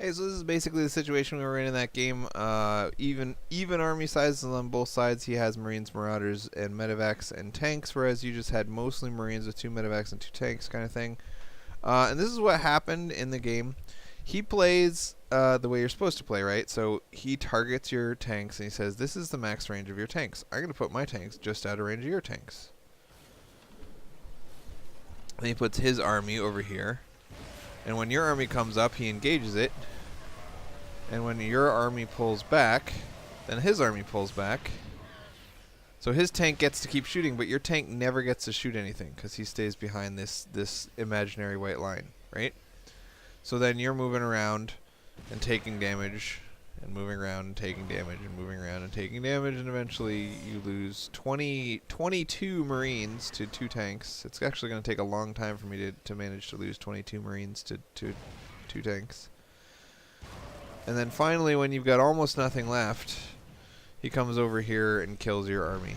Hey, so this is basically the situation we were in that game. Even army sizes on both sides. He has Marines, Marauders, and Medevacs and tanks, whereas you just had mostly Marines with 2 Medevacs and 2 tanks, kind of thing. And this is what happened in the game. He plays the way you're supposed to play, right? So he targets your tanks and he says, "This is the max range of your tanks. I'm going to put my tanks just out of range of your tanks." And he puts his army over here. And when your army comes up, he engages it. And when your army pulls back, then his army pulls back. So his tank gets to keep shooting, but your tank never gets to shoot anything because he stays behind this imaginary white line, right? So then you're moving around and taking damage, and moving around and taking damage, and moving around and taking damage, and eventually you lose 22 Marines to 2 tanks. It's actually going to take a long time for me to manage to lose 22 Marines to 2 tanks. And then finally, when you've got almost nothing left, he comes over here and kills your army.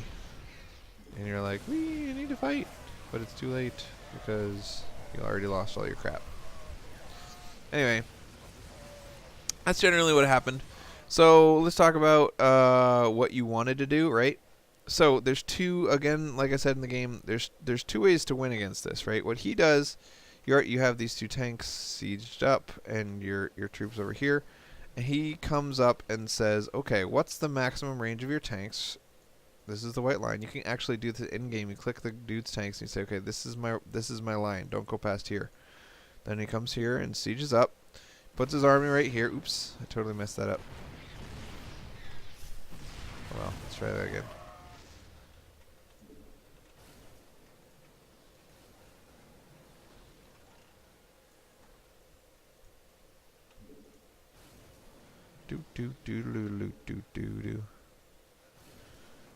And you're like, we need to fight. But it's too late because you already lost all your crap. Anyway, that's generally what happened. So let's talk about what you wanted to do, right? So there's two, again, like I said in the game, there's 2 ways to win against this, right? What he does, you have these 2 tanks sieged up and your troops over here. And he comes up and says, okay, what's the maximum range of your tanks? This is the white line. You can actually do this in game. You click the dude's tanks and you say, okay, this is my line. Don't go past here. Then he comes here and sieges up, puts his army right here. Oops, I totally messed that up. Oh well, let's try that again.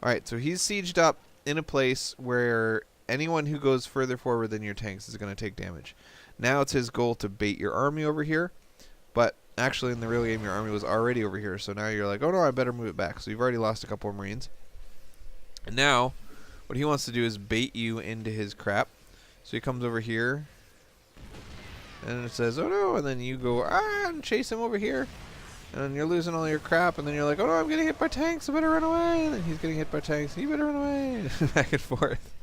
Alright, so he's sieged up in a place where anyone who goes further forward than your tanks is going to take damage. Now it's his goal to bait your army over here, but actually in the real game your army was already over here, so now you're like, oh no, I better move it back. So you've already lost a couple of Marines. And now what he wants to do is bait you into his crap. So he comes over here, and it says, oh no, and then you go, and chase him over here. And then you're losing all your crap, and then you're like, oh no, I'm getting hit by tanks, I better run away. And then he's getting hit by tanks, you better run away. Back and forth.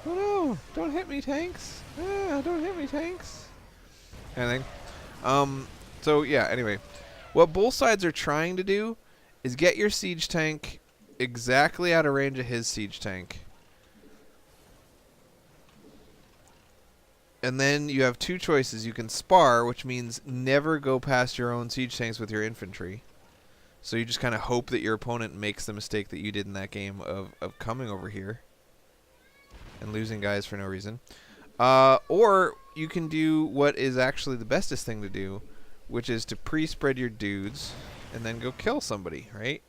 Oh no, don't hit me, tanks. Don't hit me, tanks. Kind of thing. So yeah, anyway. What both sides are trying to do is get your siege tank exactly out of range of his siege tank. And then you have 2 choices. You can spar, which means never go past your own siege tanks with your infantry. So you just kind of hope that your opponent makes the mistake that you did in that game of coming over here and losing guys for no reason. Or you can do what is actually the bestest thing to do, which is to pre-spread your dudes and then go kill somebody, right?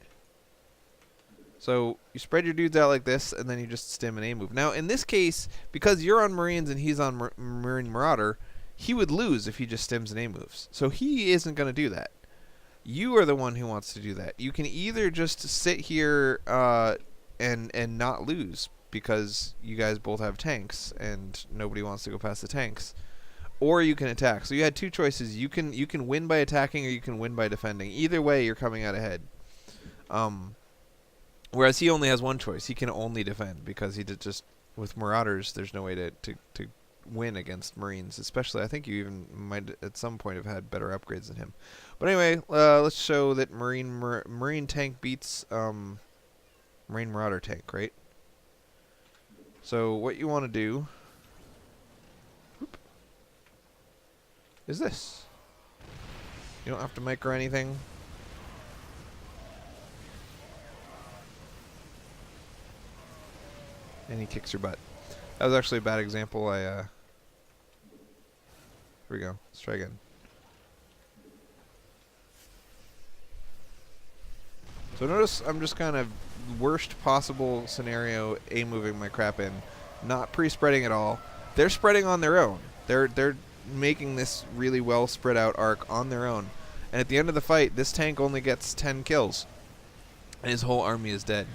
So you spread your dudes out like this, and then you just stim an A move. Now, in this case, because you're on Marines and he's on Marine Marauder, he would lose if he just stims and A moves. So he isn't going to do that. You are the one who wants to do that. You can either just sit here and not lose because you guys both have tanks and nobody wants to go past the tanks, or you can attack. So you had 2 choices. You can win by attacking, or you can win by defending. Either way, you're coming out ahead. Whereas he only has 1 choice. He can only defend because he did just with Marauders. There's no way to win against Marines, especially. I think you even might at some point have had better upgrades than him. But anyway, let's show that Marine tank beats Marine Marauder tank, right? So what you want to do is this. You don't have to micro anything. And he kicks your butt. That was actually a bad example. Here we go. Let's try again. So notice I'm just kind of worst possible scenario A-moving my crap in. Not pre-spreading at all. They're spreading on their own. They're making this really well spread out arc on their own. And at the end of the fight, this tank only gets 10 kills. And his whole army is dead.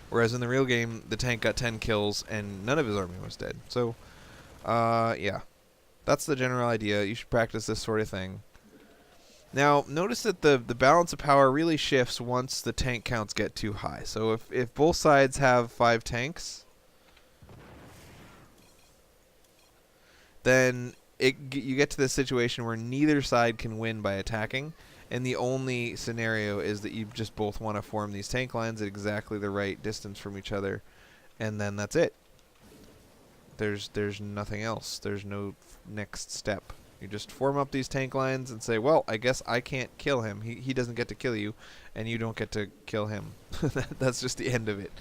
Whereas in the real game, the tank got 10 kills and none of his army was dead. So, yeah. That's the general idea. You should practice this sort of thing. Now, notice that the balance of power really shifts once the tank counts get too high. So if both sides have 5 tanks, then you get to this situation where neither side can win by attacking, and the only scenario is that you just both want to form these tank lines at exactly the right distance from each other, and then that's it. There's nothing else. There's no next step. You just form up these tank lines and say, well, I guess I can't kill him. He doesn't get to kill you, and you don't get to kill him. That's just the end of it.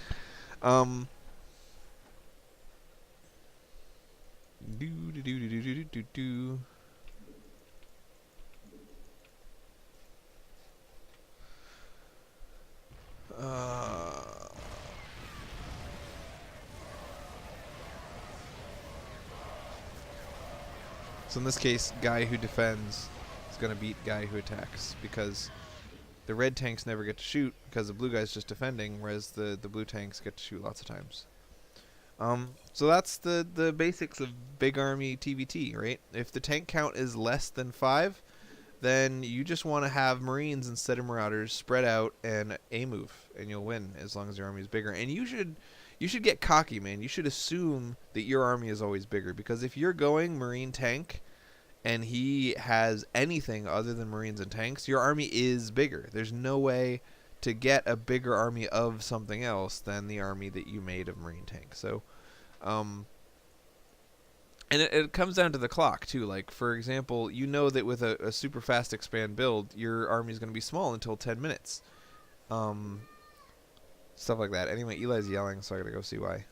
So in this case, guy who defends is going to beat guy who attacks, because the red tanks never get to shoot because the blue guy's just defending, whereas the blue tanks get to shoot lots of times. So that's the basics of big army TVT, right? If the tank count is less than 5, then you just want to have Marines instead of Marauders spread out and a move, and you'll win as long as your army is bigger. And you should get cocky, man. You should assume that your army is always bigger, because if you're going Marine tank and he has anything other than Marines and tanks, your army is bigger. There's no way to get a bigger army of something else than the army that you made of Marine tanks. So, and it comes down to the clock too. Like, for example, you know that with a super fast expand build, your army is going to be small until 10 minutes. Stuff like that. Anyway, Eli's yelling, so I gotta go see why.